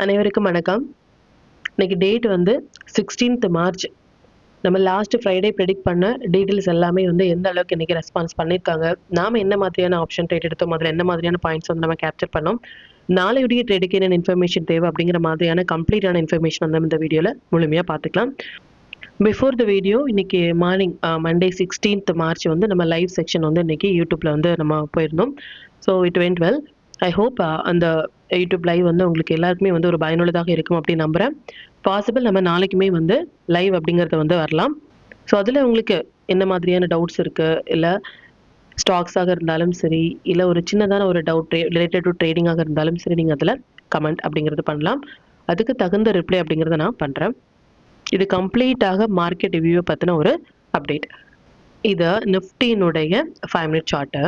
அனைவருக்கும் வணக்கம். இன்னைக்கு டேட் வந்து 16th மார்ச். நம்ம லாஸ்ட் ஃப்ரைடே ப்ரெடிக்ட் பண்ண டீடைல்ஸ் எல்லாமே வந்து எந்த அளவுக்கு இன்னைக்கு ரெஸ்பான்ஸ் பண்ணியிருக்காங்க, நாம என்ன மாதிரியான ஆப்ஷன் ட்ரேட் எடுத்தோம், அதில் என்ன மாதிரியான பாயிண்ட்ஸ் வந்து நம்ம கேப்சர் பண்ணோம், நாளையுடைய ட்ரேடுக்கு என்ன இன்ஃபர்மேஷன் தேவை அப்படிங்கிற மாதிரியான கம்ப்ளீட்டான இன்ஃபர்மேஷன் வந்து இந்த வீடியோவில் முழுமையாக பார்த்துக்கலாம். பிஃபோர் த வீடியோ, இன்னைக்கு மார்னிங் மண்டே 16th மார்ச் வந்து நம்ம லைவ் செக்ஷன் வந்து இன்னைக்கு யூடியூப்ல வந்து நம்ம போயிருந்தோம். So it went well. I hope அந்த யூடியூப் லைவ் வந்து உங்களுக்கு எல்லாருக்குமே வந்து ஒரு பயனுள்ளதாக இருக்கும் அப்படின்னு நம்புகிறேன். பாசிபிள் நம்ம நாளைக்குமே வந்து லைவ் அப்படிங்கிறத வந்து வரலாம். ஸோ அதில் உங்களுக்கு என்ன மாதிரியான டவுட்ஸ் இருக்குது, இல்லை ஸ்டாக்ஸாக இருந்தாலும் சரி, இல்லை ஒரு சின்னதான ஒரு டவுட் ரிலேட்டட் டு ட்ரேடிங்காக இருந்தாலும் சரி, நீங்கள் அதில் கமெண்ட் அப்படிங்கிறது பண்ணலாம். அதுக்கு தகுந்த ரிப்ளை அப்படிங்கிறத நான் பண்ணுறேன். இது கம்ப்ளீட்டாக மார்க்கெட் ரிவ்யூவை பற்றின ஒரு அப்டேட். இது நிஃப்டியினுடைய 5 மினிட் சார்ட்டு.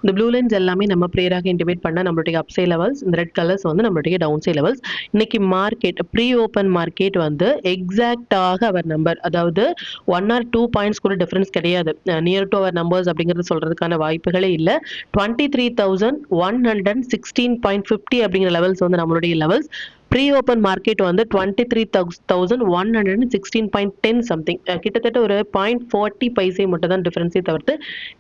இந்த ப்ளூ லைன்ஸ் எல்லாமே நம்ம ப்ரேயராக இன்டிமேட் பண்ண நம்மளுடைய அப்சை லெவல்ஸ், இந்த ரெட் கலர்ஸ் வந்து நம்மளுடைய டவுன் சை லெவல்ஸ். இன்னைக்கு மார்க்கெட் ப்ரீ ஓப்பன் மார்க்கெட் வந்து எக்ஸாக்டாக அவர் நம்பர், அதாவது 1 or 2 பாயிண்ட்ஸ் கூட டிஃபரன்ஸ் கிடையாது, நியர் டு அவர் நம்பர்ஸ் அப்படிங்கிறது சொல்றதுக்கான வாய்ப்புகளே இல்லை. 23,116.50 அப்படிங்கிற லெவல்ஸ் வந்து நம்மளுடைய லெவல்ஸ். ப்ரீ ஓப்பன் மார்க்கெட் வந்து 23,116.10 சம்திங், கிட்டத்தட்ட ஒரு 0.40 பைசை மட்டும் தான் டிஃபரன்ஸே தவிர்த்து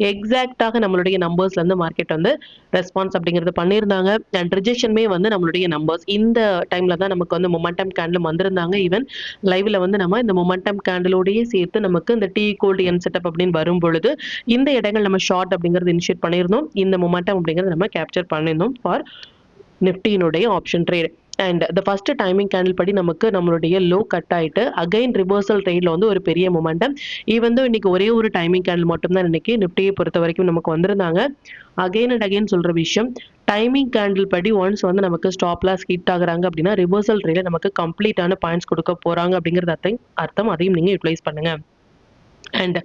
எக்ஸாக்டாக நம்மளுடைய நம்பர்ஸ்ல இருந்து மார்க்கெட் வந்து ரெஸ்பான்ஸ் அப்படிங்கிறது பண்ணியிருந்தாங்க. அண்ட் ரிஜெக்ஷனுமே வந்து நம்மளுடைய நம்பர்ஸ் இந்த டைம்ல தான் நமக்கு வந்து மொமெண்டம் கேண்டில் வந்திருந்தாங்க. ஈவன் லைவ்ல வந்து நம்ம இந்த மொமெண்டம் கேண்டிலோடயே சேர்த்து நமக்கு இந்த டி கோல்டு என் செட்டப் அப்படின்னு வரும் பொழுது இந்த இடங்கள் நம்ம ஷார்ட் அப்படிங்கிறது இனிஷியேட் பண்ணியிருந்தோம். இந்த மொமெண்டம் அப்படிங்கிறது நம்ம கேப்சர் பண்ணியிருந்தோம் ஃபார் நிஃப்டியினுடைய option trade. And the first timing candle படி நமக்கு நம்மளுடைய லோ கட் ஆயிட்டு அகைன் ரிவர்சல் ட்ரேட்ல வந்து ஒரு பெரிய மொமெண்டம். ஈவன் தோ இன்னைக்கு ஒரே ஒரு டைமிங் கேண்டில் மட்டும்தான் இன்னைக்கு நிஃப்டியை பொறுத்த வரைக்கும் நமக்கு வந்திருந்தாங்க. அகைன் அண்ட் அகைன் சொல்ற விஷயம், டைமிங் கேண்டில் படி ஒன்ஸ் வந்து நமக்கு ஸ்டாப் லாஸ் ஹிட் ஆகுறாங்க அப்படின்னா ரிவர்சல் ட்ரேட்ல நமக்கு கம்ப்ளீட்டான பாயிண்ட்ஸ் கொடுக்க போறாங்க அப்படிங்கிறது அர்த்தம். அதையும் நீங்க யூட்டிலைஸ் பண்ணுங்க. அண்ட்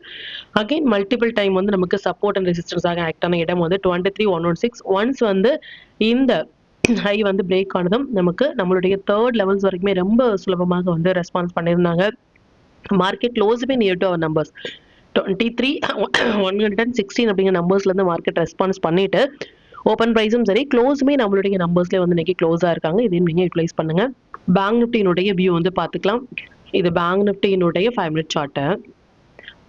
அகைன் மல்டிபிள் டைம் வந்து நமக்கு சப்போர்ட் அண்ட் ரெசிஸ்டன்ஸாக ஆக்ட் ஆன இடம் வந்து 23,116. ஒன்ஸ் வந்து இந்த ஹை வந்து பிரேக் ஆனதும் நமக்கு நம்மளுடைய தேர்ட் லெவல்ஸ் வரைக்குமே ரொம்ப சுலபமாக வந்து ரெஸ்பான்ஸ் பண்ணியிருந்தாங்க. மார்க்கெட் க்ளோஸுமே நியர் டு அவர் நம்பர்ஸ் 23,116 அப்படிங்கிற நம்பர்ஸ்ல இருந்து மார்க்கெட் ரெஸ்பான்ஸ் பண்ணிட்டு ஓப்பன் ப்ரைஸும் சரி க்ளோஸுமே நம்மளுடைய நம்பர்ஸ்லேயே வந்து இன்னைக்கு க்ளோஸாக இருக்காங்க. இதையும் நீங்கள் யூட்டிலைஸ் பண்ணுங்க. பேங்க் நிஃப்டியினுடைய வியூ வந்து பார்த்துக்கலாம். இது பேங்க் நிஃப்டியினுடைய 5 மினிட் சார்ட்டு.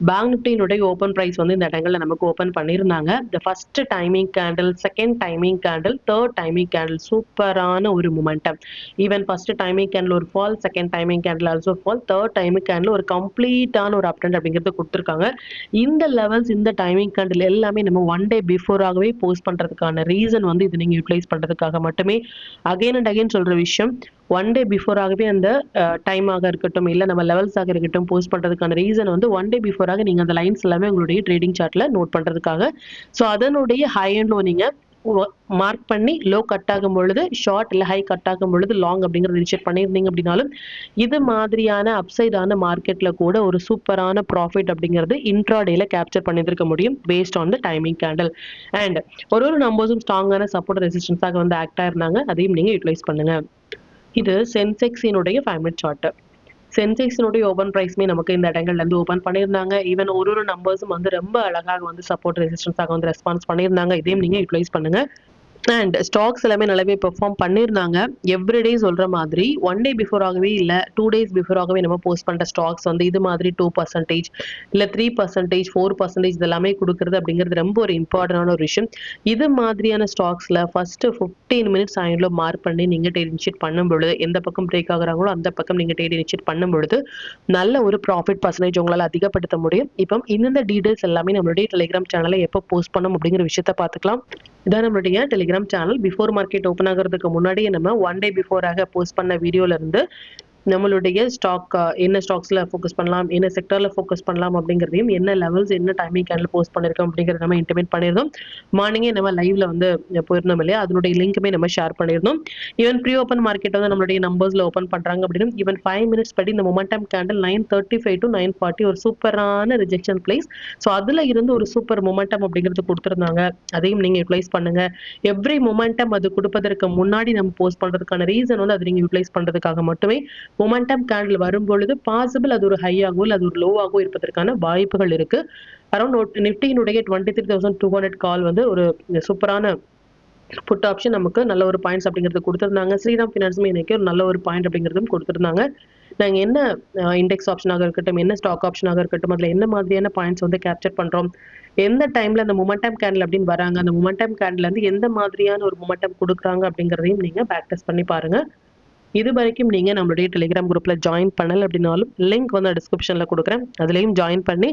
பேங்க் நிஃப்டியினுடைய ஓப்பன் ப்ரைஸ் வந்து இந்த இடங்கள்ல நமக்கு ஓப்பன் பண்ணியிருந்தாங்க. The first timing candle, second timing candle, third timing candle, சூப்பரான ஒரு momentum. Even first timing candle ஒரு fall, second timing candle also fall, third timing candle ஒரு கம்ப்ளீட்டான ஒரு அப்டெண்ட் அப்படிங்கிறது கொடுத்துருக்காங்க. இந்த லெவல்ஸ், இந்த டைமிங் கேண்டில் எல்லாமே நம்ம ஒன் டே பிஃபோராகவே போஸ்ட் பண்றதுக்கான ரீசன் வந்து இது நீங்க யூட்டிலைஸ் பண்றதுக்காக மட்டுமே. அகைன் அண்ட் அகைன் சொல்ற விஷயம், ஒன் டே பிஃபோராகவே அந்த டைமாக இருக்கட்டும், இல்லை நம்ம லெவல்ஸாக இருக்கட்டும் போஸ்ட் பண்ணுறதுக்கான ரீசன் வந்து ஒன் டே பிஃபோராக நீங்கள் அந்த லைன்ஸ் எல்லாமே உங்களுடைய ட்ரேடிங் சார்ட்டில் நோட் பண்ணுறதுக்காக. ஸோ அதனுடைய ஹை அண்ட் லோ நீங்கள் மார்க் பண்ணி லோ கட் ஆகும் பொழுது ஷார்ட், இல்லை ஹை கட் ஆகும் பொழுது லாங் அப்படிங்கிறது இனிஷியேட் பண்ணியிருந்தீங்க அப்படின்னாலும் இது மாதிரியான அப்சைடான மார்க்கெட்டில் கூட ஒரு சூப்பரான ப்ராஃபிட் அப்படிங்கிறது இன்ட்ராடேல கேப்சர் பண்ணியிருக்க முடியும் based on the timing candle. And ஒரு நம்பர்ஸும் ஸ்ட்ராங்கான சப்போர்ட் ரெசிஸ்டன்ஸாக வந்து ஆக்ட் ஆயிருந்தாங்க. அதையும் நீங்கள் யூட்டிலைஸ் பண்ணுங்க. இது சென்செக்ஸினுடைய 5 மினிட் சார்ட். சென்செக்ஸினுடைய ஓபன் பிரைஸ்மே நமக்கு இந்த இடங்கள்ல இருந்து ஓபன் பண்ணியிருந்தாங்க. ஈவன் ஒரு நம்பர்ஸும் வந்து ரொம்ப அழகாக வந்து சப்போர்ட் ரெசிஸ்டன்ஸாக வந்து ரெஸ்பான்ஸ் பண்ணியிருந்தாங்க. இதையும் நீங்க யூட்டிலைஸ் பண்ணுங்க. அண்ட் ஸ்டாக்ஸ் எல்லாமே நல்லாவே பெர்ஃபார்ம் பண்ணியிருந்தாங்க. எவ்ரிடே சொல்ற மாதிரி ஒன் டே பிஃபோராகவே இல்லை 2 days பிஃபோராகவே நம்ம போஸ்ட் பண்ணுற ஸ்டாக்ஸ் வந்து இது மாதிரி 2% இல்லை 3%, 4% இதெல்லாமே கொடுக்குறது அப்படிங்கிறது ரொம்ப ஒரு இம்பார்ட்டன்டான ஒரு விஷயம். இது மாதிரியான ஸ்டாக்ஸ்ல ஃபர்ஸ்ட் 15 மினிட்ஸ் ஆயில மார்க் பண்ணி நீங்க ட்ரேட் இனிஷியேட் பண்ணும் பொழுது எந்த பக்கம் பிரேக் ஆகுறாங்களோ அந்த பக்கம் நீங்க ட்ரேட் இனிஷியேட் பண்ணும் பொழுது நல்ல ஒரு ப்ராஃபிட் பர்சன்டேஜ் உங்களால் அதிகப்படுத்த முடியும். இப்போ இந்த டீடைல்ஸ் எல்லாமே நம்மளுடைய டெலிகிராம் சேனலை எப்போ போஸ்ட் பண்ணணும் அப்படிங்கிற விஷயத்த பார்த்துக்கலாம். இதான் நம்மளுடைய Telegram channel. Before market open ஆகிறதுக்கு முன்னாடியே நம்ம ஒன் டே பிஃபோராக போஸ்ட் பண்ண வீடியோல இருந்து நம்மளுடைய ஸ்டாக் என்ன ஸ்டாக்ஸ்ல ஃபோக்கஸ் பண்ணலாம், என்ன செக்டர்ல ஃபோக்கஸ் பண்ணலாம் அப்படிங்கிறதையும், என்ன லெவல்ஸ் என்ன டைமிங் கேண்டில் போஸ்ட் பண்ணிருக்கோம் அப்படிங்கிறத நம்ம இன்டிமேட் பண்ணியிருந்தோம். மார்னிங்கே நம்ம லைவ்ல வந்து போயிருந்தோம் இல்லையா, அதனுடைய லிங்க்குமே நம்ம ஷேர் பண்ணியிருந்தோம். ஈவன் ப்ரீ ஓப்பன் மார்க்கெட் வந்து நம்மளுடைய நம்பர்ஸ்ல ஓப்பன் பண்றாங்க அப்படின்னு ஈவன் 5 மினிட்ஸ் படி இந்த மொமெண்டம் கேண்டில் 9:35 to 9:40 ஒரு சூப்பரான ரிஜெக்ஷன் பிளேஸ். ஸோ அதுல இருந்து ஒரு சூப்பர் மொமெண்டம் அப்படிங்கிறது கொடுத்துருந்தாங்க. அதையும் நீங்க யூட்டிலைஸ் பண்ணுங்க. எவ்ரி மொமெண்டம் அது கொடுப்பதற்கு முன்னாடி நம்ம போஸ்ட் பண்றதுக்கான ரீசன் வந்து அதை நீங்க யூட்டிலைஸ் பண்றதுக்காக மட்டுமே. மொமெண்டம் கேண்டில் வரும் பொழுது பாசிபிள் அது ஒரு ஹையாகவோ இல்லை அது ஒரு லோவாகவோ இருப்பதற்கான வாய்ப்புகள் இருக்கு. அரௌண்ட் நிஃப்டியினுடைய 23,200 கால் வந்து ஒரு சூப்பரான புட் ஆப்ஷன் நமக்கு நல்ல ஒரு பாயிண்ட்ஸ் அப்படிங்கிறது கொடுத்துருந்தாங்க. ஸ்ரீராம் ஃபினான்ஸுமே இன்னைக்கு ஒரு நல்ல ஒரு பாயிண்ட் அப்படிங்கிறதும் கொடுத்துருந்தாங்க. நாங்க என்ன இண்டெக்ஸ் ஆப்ஷனாக இருக்கட்டும், என்ன ஸ்டாக் ஆப்ஷனாக இருக்கட்டும், அதுல என்ன மாதிரியான பாயிண்ட்ஸ் வந்து கேப்சர் பண்றோம், எந்த டைம்ல அந்த மொமெண்டம் கேண்டில் அப்படின்னு வராங்க, அந்த மொமெண்டம் கேண்டில் இருந்து எந்த மாதிரியான ஒரு மொமெண்டம் கொடுக்குறாங்க அப்படிங்கிறதையும் நீங்க பேக் டெஸ்ட் பண்ணி பாருங்க. இது வரைக்கும் நீங்க நம்மளுடைய டெலிகிராம் குரூப்ல ஜாயின் பண்ணல அப்படின்னாலும் லிங்க் வந்து டிஸ்கிரிப்ஷன்ல கொடுக்குறேன். அதுலயும் ஜாயின் பண்ணி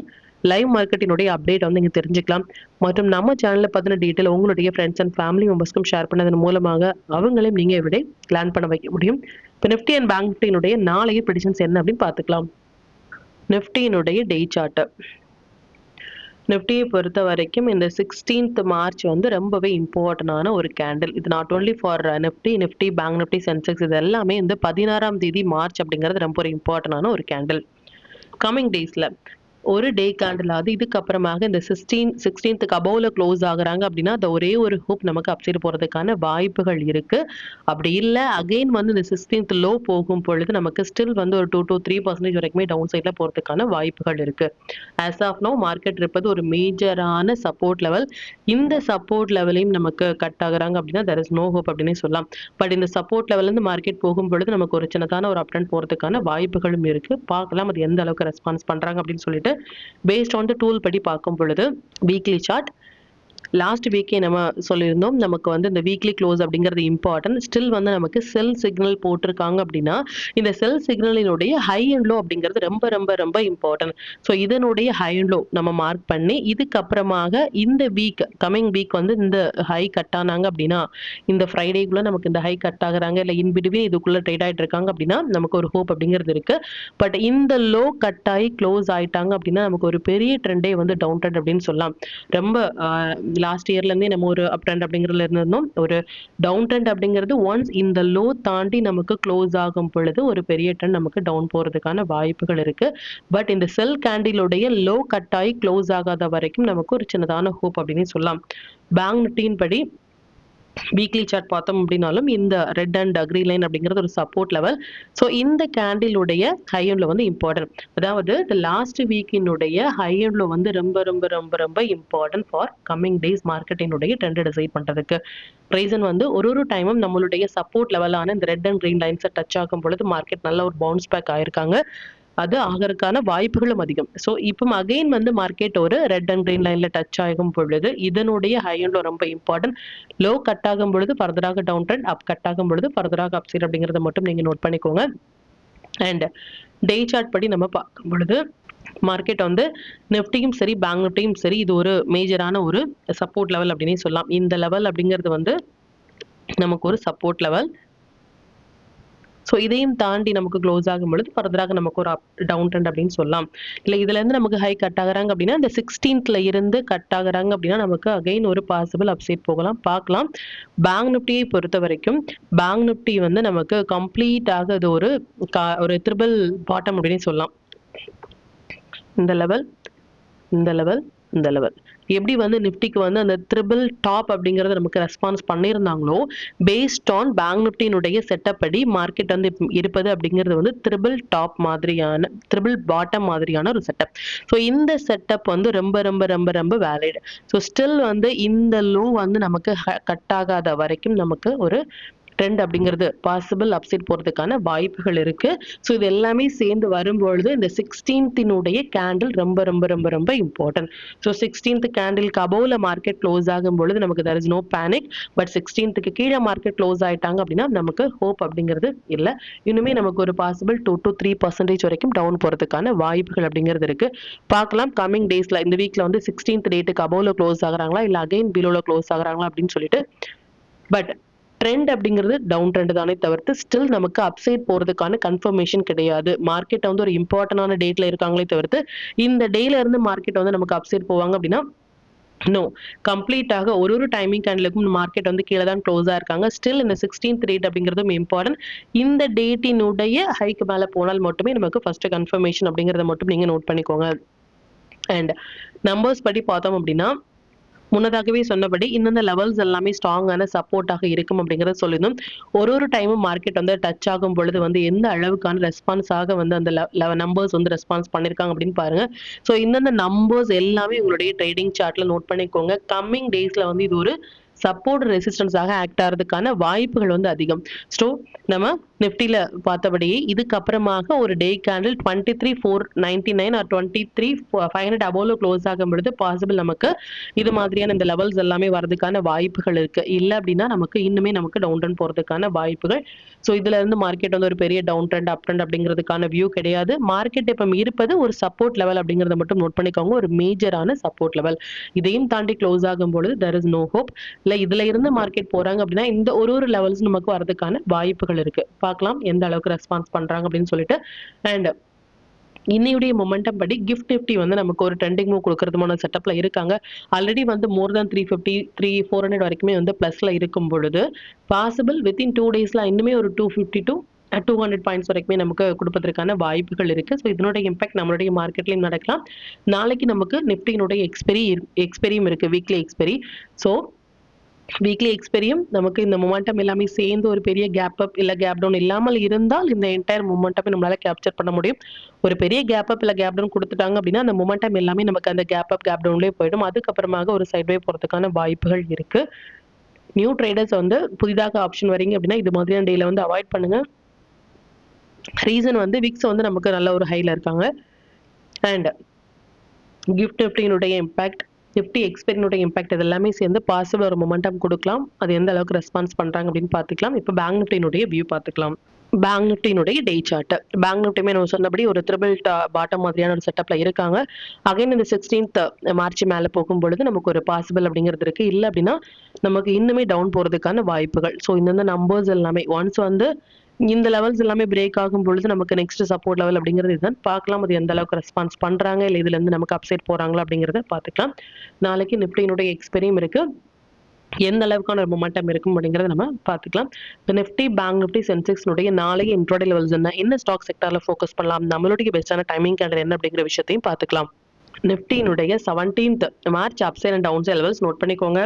லைவ் மார்க்கெட்டினுடைய அப்டேட் வந்து நீங்க தெரிஞ்சுக்கலாம். மற்றும் நம்ம சேனல்ல பத்தின டீட்டெயில் உங்களுடைய ஃப்ரெண்ட்ஸ் அண்ட் ஃபேமிலி மெம்பர்ஸ்க்கும் ஷேர் பண்ணதன் மூலமாக அவங்களையும் நீங்க எவ்ரிடே பிளான் பண்ண வைக்க முடியும். இப்போ நிஃப்டி அண்ட் பேங்க் நிஃப்டியினுடைய நாளைய ப்ரெடிக்ஷன்ஸ் என்ன அப்படின்னு பார்த்துக்கலாம். நிஃப்டியினுடைய டே சார்ட். நிஃப்டியை பொறுத்த வரைக்கும் இந்த 16th மார்ச் வந்து ரொம்பவே இம்பார்ட்டன்டான ஒரு கேண்டில். இது not only for Nifty, bank Nifty, Sensex இது எல்லாமே இந்த 16ஆம் தேதி மார்ச் அப்படிங்கிறது ரொம்ப ஒரு இம்பார்ட்டன்டான ஒரு கேண்டில். கமிங் டேஸ்ல ஒரு டே கேண்டில் ஆகுது. இதுக்கப்புறமாக இந்த 16th அபோவ்ல க்ளோஸ் ஆகுறாங்க அப்படின்னா அந்த ஒரே ஒரு ஹூப் நமக்கு அப்சைட் போறதுக்கான வாய்ப்புகள் இருக்கு. அப்படி இல்லை அகெயின் வந்து இந்த 16th லோ போகும் பொழுது நமக்கு ஸ்டில் வந்து ஒரு 2 to 3% வரைக்குமே டவுன் சைட்ல போறதுக்கான வாய்ப்புகள் இருக்கு. ஆஸ் ஆஃப் நோ மார்க்கெட் இருப்பது ஒரு மேஜரான சப்போர்ட் லெவல். இந்த சப்போர்ட் லெவலையும் நமக்கு கட் ஆகுறாங்க அப்படின்னா there is no hope அப்படின்னே சொல்லலாம். பட் இந்த சப்போர்ட் லெவல்ல இருந்து மார்க்கெட் போகும் பொழுது நமக்கு ஒரு சின்னதான ஒரு அப் ட்ரெண்ட் போறதுக்கான வாய்ப்புகளும் இருக்கு. பார்க்கலாம் அது எந்த அளவுக்கு ரெஸ்பான்ஸ் பண்றாங்க அப்படின்னு சொல்லிட்டு பேஸ்ட் ஆன் த டூல் படி பார்க்கும் பொழுது வீக்லி சார்ட் லாஸ்ட் வீக்கே நம்ம சொல்லியிருந்தோம் நமக்கு வந்து இந்த வீக்லி க்ளோஸ் அப்படிங்கிறது இம்பார்ட்டன்ட். ஸ்டில் வந்து நமக்கு செல் சிக்னல் போட்டிருக்காங்க அப்படின்னா இந்த செல் சிக்னலினுடைய ஹை அண்ட் லோ அப்படிங்கிறது ரொம்ப ரொம்ப ரொம்ப இம்பார்ட்டன்ட். ஸோ இதனுடைய ஹை அண்ட் லோ நம்ம மார்க் பண்ணி இதுக்கப்புறமாக இந்த கமிங் வீக் வந்து இந்த ஹை கட் ஆனாங்க அப்படின்னா இந்த ஃப்ரைடேக்குள்ள நமக்கு இந்த ஹை கட் ஆகுறாங்க இல்லை இன்பிட்வீன் இதுக்குள்ள ட்ரேட் ஆகிட்டு இருக்காங்க அப்படின்னா நமக்கு ஒரு ஹோப் அப்படிங்கிறது இருக்கு. பட் இந்த லோ கட் ஆகி க்ளோஸ் ஆயிட்டாங்க அப்படின்னா நமக்கு ஒரு பெரிய ட்ரெண்டே வந்து டவுன் ட்ரெண்ட் அப்படின்னு சொல்லலாம். ரொம்ப லாஸ்ட் இயர்லேருந்தே நம்ம ஒரு அப் ட்ரெண்ட் அப்படிங்கிறதுல இருந்திருந்தோம். ஒரு டவுன் ட்ரெண்ட் அப்படிங்கிறது ஒன்ஸ் இந்த லோ தாண்டி நமக்கு க்ளோஸ் ஆகும் பொழுது ஒரு பெரிய ட்ரெண்ட் நமக்கு டவுன் போகிறதுக்கான வாய்ப்புகள் இருக்கு. பட் இந்த செல் கேண்டிலுடைய லோ கட் ஆகி க்ளோஸ் ஆகாத வரைக்கும் நமக்கு ஒரு சின்னதான ஹோப் அப்படின்னு சொல்லலாம். பேங்க் நிஃப்டியின் படி வீக்லி சார்ட் பார்த்தோம் அப்படின்னாலும் இந்த ரெட் அண்ட் கிரீன் லைன் அப்படிங்கிறது ஒரு சப்போர்ட் லெவல். ஸோ இந்த கேண்டிலுடைய ஹை அண்ட்ல வந்து இம்பார்ட்டன்ட். அதாவது இந்த லாஸ்ட் வீக்கினுடைய ஹை அண்ட்ல வந்து ரொம்ப ரொம்ப ரொம்ப ரொம்ப இம்பார்ட்டன்ட் ஃபார் கம்மிங் டேஸ் மார்க்கெட்டினுடைய ட்ரெண்ட் டிசைட் பண்றதுக்கு. ரீசன் வந்து ஒரு டைமும் நம்மளுடைய சப்போர்ட் லெவலான இந்த ரெட் அண்ட் கிரீன் லைன்ஸை டச் ஆகும் பொழுது மார்க்கெட் நல்ல ஒரு பவுன்ஸ் பேக் ஆயிருக்காங்க. அது ஆகிறதுக்கான வாய்ப்புகளும் அதிகம். ஸோ இப்போ அகைன் வந்து மார்க்கெட் ஒரு ரெட் அண்ட் கிரீன் லைன்ல டச் ஆகும் பொழுது இதனுடைய ஹை அண்ட் ரொம்ப இம்பார்ட்டன்ட். லோ கட் ஆகும் பொழுது ஃபர்தராக டவுன் ட்ரெண்ட், அப் கட் ஆகும் பொழுது ஃபர்தராக அப் சைட் அப்படிங்கிறத மட்டும் நீங்க நோட் பண்ணிக்கோங்க. அண்ட் டே சார்ட் படி நம்ம பார்க்கும் பொழுது மார்க்கெட் வந்து நிஃப்டியும் சரி பேங்க் நிஃப்டியும் சரி இது ஒரு மேஜரான ஒரு சப்போர்ட் லெவல் அப்படின்னே சொல்லலாம். இந்த லெவல் அப்படிங்கிறது வந்து நமக்கு ஒரு சப்போர்ட் லெவல். ஸோ இதையும் தாண்டி நமக்கு க்ளோஸ் ஆகும் பொழுது ஃபர்தராக நமக்கு ஒரு டவுன் ட்ரெண்ட் அப்படின்னு சொல்லலாம். இல்லை இதுல இருந்து நமக்கு ஹை கட் ஆகுறாங்க அப்படின்னா இந்த 16th இருந்து கட் ஆகுறாங்க அப்படின்னா நமக்கு அகைன் ஒரு பாசிபிள் அப்சைட் போகலாம், பார்க்கலாம். பேங்க் நிஃப்டியை பொறுத்த வரைக்கும் பேங்க் நிஃப்டி வந்து நமக்கு கம்ப்ளீட்டாக இது ஒரு ட்ரிபிள் பாட்டம் அப்படின்னு சொல்லலாம். இந்த லெவல், இந்த லெவல், இந்த லெவல் எப்படி வந்து நிஃப்டிக்கு வந்து அந்த ட்ரிபிள் டாப் அப்படிங்கறத நமக்கு ரெஸ்பான்ஸ் பண்ணியிருந்தாங்களோ பேஸ்ட் ஆன் பேங்க் நிஃப்டியினுடைய செட்டப் படி மார்க்கெட் வந்து இருப்பது அப்படிங்கிறது வந்து ட்ரிபிள் டாப் மாதிரியான ட்ரிபிள் பாட்டம் மாதிரியான ஒரு செட்டப். ஸோ இந்த செட்டப் வந்து ரொம்ப ரொம்ப ரொம்ப ரொம்ப வேலிட். ஸோ ஸ்டில் வந்து இந்த லோ வந்து நமக்கு கட் ஆகாத வரைக்கும் நமக்கு ஒரு ட்ரெண்ட் அப்படிங்கிறது பாசிபிள் அப்சைட் போறதுக்கான வாய்ப்புகள் இருக்கு. ஸோ இது எல்லாமே சேர்ந்து வரும்பொழுது இந்த 16th கேண்டில் ரொம்ப ரொம்ப ரொம்ப ரொம்ப இம்பார்ட்டன்ட். ஸோ 16th கேண்டிலுக்கு அபோவ்ல மார்க்கெட் க்ளோஸ் ஆகும் பொழுது நமக்கு there is no panic. But 16th கீழே மார்க்கெட் க்ளோஸ் ஆயிட்டாங்க அப்படின்னா நமக்கு ஹோப் அப்படிங்கிறது இல்லை. இன்னுமே நமக்கு ஒரு பாசிபிள் 2 to 3% வரைக்கும் டவுன் போறதுக்கான வாய்ப்புகள் அப்படிங்கிறது இருக்கு. பார்க்கலாம் கமிங் டேஸ்ல இந்த வீக்ல வந்து 16th டேட்டுக்கு அபோவ்ல க்ளோஸ் ஆகுறாங்களா இல்லை அகைன் பிலோல க்ளோஸ் ஆகுறாங்களா அப்படின்னு சொல்லிட்டு. பட் ட்ரெண்ட் அப்படிங்கிறது டவுன் ட்ரெண்ட் தானே தவிர்த்து ஸ்டில் நமக்கு அப்சைட் போறதுக்கான கன்ஃபர்மேஷன் கிடையாது. மார்க்கெட் வந்து ஒரு இம்பார்ட்டன்டான டேட்ல இருக்காங்களே தவிர்த்து இந்த டேல இருந்து மார்க்கெட் வந்து நமக்கு அப்சைட் போவாங்க அப்படின்னா நோ. கம்ப்ளீட்டாக ஒரு டைமிங் கேண்டிலுக்கும் மார்க்கெட் வந்து கீழே தான் க்ளோஸ் ஆயிருக்காங்க. ஸ்டில் இந்த 16th டேட் அப்படிங்கிறதும் இம்பார்ட்டன்ட். இந்த டேட்டினுடைய ஹைக்கு மேல போனால் மட்டுமே நமக்கு ஃபர்ஸ்ட் கன்ஃபர்மேஷன் அப்படிங்கிறத மட்டும் நீங்க நோட் பண்ணிக்கோங்க. அண்ட் நம்பர்ஸ் படி பார்த்தோம் அப்படின்னா முன்னதாகவே சொன்னபடி இந்தந்த லெவல்ஸ் எல்லாமே ஸ்ட்ராங்கான சப்போர்ட்டாக இருக்கும் அப்படிங்கறத சொல்லியிருந்தோம். ஒரு டைமும் மார்க்கெட் வந்து டச் ஆகும் பொழுது வந்து எந்த அளவுக்கான ரெஸ்பான்ஸாக வந்து அந்த நம்பர்ஸ் வந்து ரெஸ்பான்ஸ் பண்ணிருக்காங்க அப்படின்னு பாருங்க. ஸோ இந்தந்த நம்பர்ஸ் எல்லாமே உங்களுடைய ட்ரேடிங் சார்ட்ல நோட் பண்ணிக்கோங்க. கம்மிங் டேஸ்ல வந்து இது ஒரு சப்போர்ட் ரெசிஸ்டன்ஸாக ஆக்ட் ஆகிறதுக்கான வாய்ப்புகள் வந்து அதிகம். ஸோ நம்ம நிஃப்டியில் பார்த்தபடியே இதுக்கப்புறமாக ஒரு டே கேண்டில் 23,499 ஆர் 23,500 அபோலோ க்ளோஸ் ஆகும் பொழுது பாசிபிள் நமக்கு இது மாதிரியான இந்த லெவல்ஸ் எல்லாமே வரதுக்கான வாய்ப்புகள் இருக்கு. இல்லை அப்படின்னா நமக்கு இன்னுமே நமக்கு டவுன் ட்ரெண்ட் போகிறதுக்கான வாய்ப்புகள். ஸோ இதுல இருந்து மார்க்கெட் வந்து ஒரு பெரிய டவுன் ட்ரெண்ட் அப் ட்ரெண்ட் அப்படிங்கிறதுக்கான வியூ கிடையாது. மார்க்கெட் இப்போ இருப்பது ஒரு சப்போர்ட் லெவல் அப்படிங்கிறத மட்டும் நோட் பண்ணிக்கோங்க. ஒரு மேஜரான சப்போர்ட் லெவல். இதையும் தாண்டி க்ளோஸ் ஆகும் பொழுது there is no hope. இல்லை இதுல இருந்து மார்க்கெட் போறாங்க அப்படின்னா இந்த ஒரு லெவல்ஸ் நமக்கு வரதுக்கான வாய்ப்புகள் இருக்கு. பார்க்கலாம் எந்த அளவுக்கு ரெஸ்பான்ஸ் பண்றாங்க அப்படின்னு சொல்லிட்டு. அண்ட் இன்னையுடைய மொமெண்டம் படி கிஃப்ட் நிஃப்டி வந்து நமக்கு ஒரு ட்ரெண்டிங் மூவ் கொடுக்கறதுமான செட்டப்ல இருக்காங்க. ஆல்ரெடி வந்து மோர் தேன் 350 400 வரைக்குமே வந்து பிளஸ்ல இருக்கும் பொழுது பாசிபிள் வித்தின் 2 டேஸ்ல இன்னுமே ஒரு 250 to 200 பாயிண்ட்ஸ் வரைக்குமே நமக்கு கொடுப்பதற்கான வாய்ப்புகள் இருக்கு. ஸோ இதனுடைய இம்பாக்ட் நம்மளுடைய மார்க்கெட்லையும் நடக்கலாம். நாளைக்கு நமக்கு நிஃப்டியினுடைய எக்ஸ்பெரியும் இருக்கு, வீக்லி எக்ஸ்பெரி. ஸோ வீக்லி எக்ஸ்பெரியும் நமக்கு இந்த மொமெண்டம் எல்லாமே சேர்ந்து ஒரு பெரிய கேப் அப் இல்லை கேப் டவுன் இல்லாமல் இருந்தால் இந்த என்டையர் மொமெண்டமை நம்மளால கேப்சர் பண்ண முடியும். ஒரு பெரிய கேப் அப் இல்லை கேப் டவுன் கொடுத்துட்டாங்க அப்படின்னா அந்த மொமெண்டம் எல்லாமே நமக்கு அந்த கேப் அப் கேப் டவுன்லேயே போயிடும். அதுக்கப்புறமாக ஒரு சைட்வே போகிறதுக்கான வாய்ப்புகள் இருக்கு. நியூ ட்ரேடர்ஸ் வந்து புதிதாக ஆப்ஷன் வரீங்க அப்படின்னா இது மாதிரியான டேல வந்து அவாய்ட் பண்ணுங்க. ரீசன் வந்து விக்ஸ் வந்து நமக்கு நல்ல ஒரு ஹைல இருக்காங்க. அண்ட் கிஃப்ட் நிஃப்டியினுடைய இம்பாக்ட், நிஃப்டி எக்ஸ்பெரினுடைய இம்பாக்ட் இது எல்லாமே சேர்ந்து பாசிபிள் ஒரு மொமெண்டம் கொடுக்கலாம். அது எந்த அளவுக்கு ரெஸ்பான்ஸ் பண்றாங்க அப்படின்னு பார்த்துக்கலாம். இப்போ பேங்க் நிஃப்டியினுடைய வியூ பார்த்துக்கலாம். பேங்க் நிஃப்டியினுடைய டே சார்ட். பேங்க் நிஃப்டியுமே நம்ம சொன்னபடி ஒரு ட்ரிபிள் பாட்டம் மாதிரியான ஒரு செட்டப்ல இருக்காங்க. அகைன் இந்த 16th மார்ச் மேல போகும் பொழுது நமக்கு ஒரு பாசிபிள் அப்படிங்கிறது இருக்கு. இல்லை அப்படின்னா நமக்கு இன்னுமே டவுன் போறதுக்கான வாய்ப்புகள். ஸோ இந்த நம்பர்ஸ் எல்லாமே ஒன்ஸ் வந்து இந்த லெவல்ஸ் எல்லாமே பிரேக் ஆகும் பொழுது நமக்கு நெக்ஸ்ட் சப்போர்ட் லெவல் அப்படிங்கிறது இதுதான். பார்க்கலாம் அது எந்த அளவுக்கு ரெஸ்பான்ஸ் பண்றாங்க, இல்லை இதுல இருந்து நமக்கு அப்சைட் போறாங்களா அப்படிங்கிறத பார்த்துக்கலாம். நாளைக்கு நிஃப்டியினுடைய எக்ஸ்பெரியும் இருக்கு. எந்த அளவுக்கான மொமெண்டம் இருக்கும் அப்படிங்கிறத நம்ம பார்த்துக்கலாம். நிஃப்டி, பேங்க் நிஃப்டி, சென்செக்ஸ்னுடைய நாளைக்கு இன்ட்ராடே லெவல்ஸ் என்ன ஸ்டாக் செக்டர்ல ஃபோக்கஸ் பண்ணலாம், நம்மளுடைய பெஸ்டான டைமிங் கேண்டல் என்ன அப்படிங்கிற விஷயத்தையும் பார்த்துக்கலாம். நிஃப்டியினுடைய 17th March upside and down side levels note பண்ணிக்கோங்க.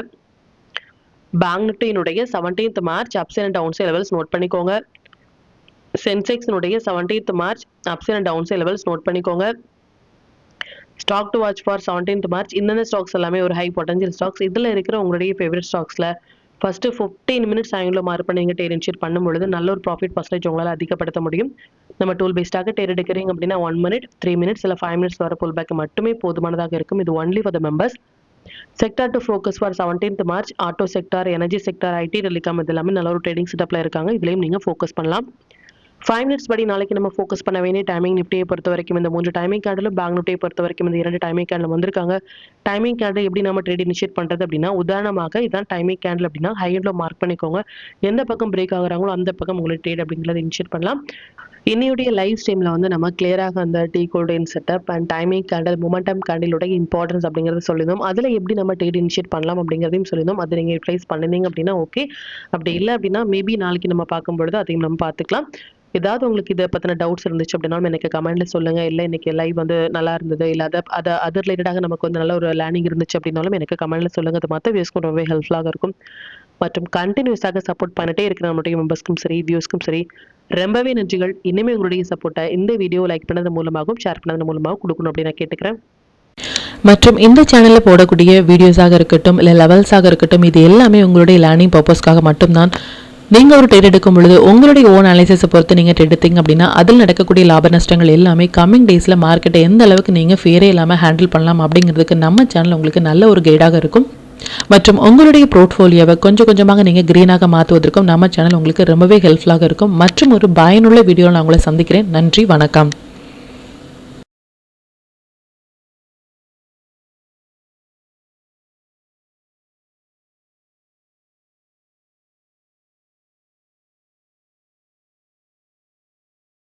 பேங்க் நிஃப்டியினுடைய 17th March upside and down side levels note பண்ணிக்கோங்க. சென்செக்ஸ்னுடைய 17th March upside and down side levels note பண்ணிக்கோங்க. Stock to watch for 17th March. இந்த stocks எல்லாமே ஒரு high potential stocks. இதில் இருக்கிற உங்களுடைய ஃபேவரட் ஸ்டாக்ஸில் ஃபர்ஸ்ட் 15 மினிட்ஸ் ஆங்கில மார்க் பண்ணி நீங்கள் டேர் இன்ஷியேட் பண்ணும்பொழுது நல்ல ஒரு ப்ராஃபிட் பர்சன்டேஜ் உங்களால் அதிகப்படுத்த முடியும். நம்ம டூல் பேஸ்டாக டேர் எடுக்கிறீங்க அப்படின்னா 1 minute, 3 minutes இல்லை 5 minutes வர புல் பேக் மட்டுமே போதுமானதாக இருக்கும். இது only for the members. Sector to focus for 17th March auto sector, energy sector, IT, telecom இது எல்லாமே நல்ல ஒரு ட்ரேடிங் செட்டப்ல இருக்காங்க. இதுலேயும் நீங்கள் ஃபோக்கஸ் பண்ணலாம். 5 minutes படி நாளைக்கு நம்ம ஃபோக்கஸ் பண்ண வேண்டிய டைமிங் நிஃப்டியை பொறுத்த வரைக்கும் இந்த 3 டைமிங் கேண்டிலும், பேங்க் நிஃப்டியை பொறுத்த வரைக்கும் இந்த 2 டைமிங் கேண்டில் வந்திருக்காங்க. டைமிங் கேண்டில் எப்படி நம்ம ட்ரேட் இனிஷியேட் பண்ணுறது அப்படின்னா, உதாரணமாக இதான் டைமிங் கேண்டில் அப்படின்னா ஹை எண்ட்ல மார்க் பண்ணிக்கோங்க. எந்த பக்கம் பிரேக் ஆகுறாங்களோ அந்த பக்கம் உங்களுக்கு ட்ரேட் அப்படிங்கிறத இனிஷியேட் பண்ணலாம். இன்னையுடைய லைவ் ஸ்ட்ரீமில் வந்து நம்ம கிளியராக அந்த டீ golden setup and timing candle, momentum கேண்டிலோட இம்பார்ட்டன்ஸ் அப்படிங்கிறத சொல்லியிருந்தோம். அதில் எப்படி நம்ம ட்ரேட் இனிஷியேட் பண்ணலாம் அப்படிங்கிறதையும் சொல்லியிருந்தோம். அதை நீங்கள் யூட்டிலைஸ் பண்ணிருந்தீங்க அப்படின்னா ஓகே. அப்படி இல்லை அப்படின்னா மேபி நாளைக்கு நம்ம பார்க்கும்பொழுது அதையும் நம்ம பார்த்துக்கலாம். ஏதாவது உங்களுக்கு இதை பற்றின டவுட்ஸ் இருந்துச்சு அப்படின்னாலும் எனக்கு கமெண்ட்ல சொல்லுங்க. இல்லை இன்னைக்கு லைவ் வந்து நல்லா இருந்தது, இல்லை அதை ரிலேட்டடாக நமக்கு வந்து நல்ல ஒரு லேர்னிங் இருந்துச்சு அப்படின்னாலும் எனக்கு கமெண்ட்ல சொல்லுங்க. அது மற்ற வியூஸ்க்கும் ரொம்பவே ஹெல்ப்ஃபுல்லாக இருக்கும். மற்றும் கண்டினியூஸாக சப்போர்ட் பண்ணிட்டே இருக்கிற நம்மளுடைய மெம்பர்ஸ்க்கும் சரி, வியூஸ்க்கும் சரி ரொம்பவே நன்றிகள். இனிமேல் உங்களுடைய சப்போர்ட்டை இந்த வீடியோ லைக் பண்ணது மூலமாகவும் ஷேர் பண்ணது மூலமாகவும் கொடுக்கணும் அப்படின்னு நான் கேட்டுக்கிறேன். மற்றும் இந்த சேனலில் போடக்கூடிய வீடியோஸாக இருக்கட்டும், இல்லை லெவல்ஸாக இருக்கட்டும், இது எல்லாமே உங்களுடைய லேர்னிங் பர்பஸ்க்காக மட்டும்தான். நீங்கள் ஒரு ட்ரேட் எடுக்கும் பொழுது உங்களுடைய ஓன் அனாலிசிஸை பொறுத்து நீங்கள் ட்ரேட் எடுத்தீங்க அப்படின்னா அதில் நடக்கக்கூடிய லாப நஷ்டங்கள் எல்லாமே கம்மிங் டேஸில் மார்க்கெட்டை எந்த அளவுக்கு நீங்கள் ஃபேரே இல்லாமல் ஹேண்டில் பண்ணலாம் அப்படிங்கிறதுக்கு நம்ம சேனல் உங்களுக்கு நல்ல ஒரு கைடாக இருக்கும். மற்றும் உங்களுடைய போர்ட்ஃபோலியோவை கொஞ்சம் கொஞ்சமாக நீங்கள் க்ரீனாக மாற்றுவதற்கும் நம்ம சேனல் உங்களுக்கு ரொம்பவே ஹெல்ப்ஃபுல்லாக இருக்கும். மற்றும் ஒரு பயனுள்ள வீடியோவில் நான் உங்களை சந்திக்கிறேன். நன்றி, வணக்கம்.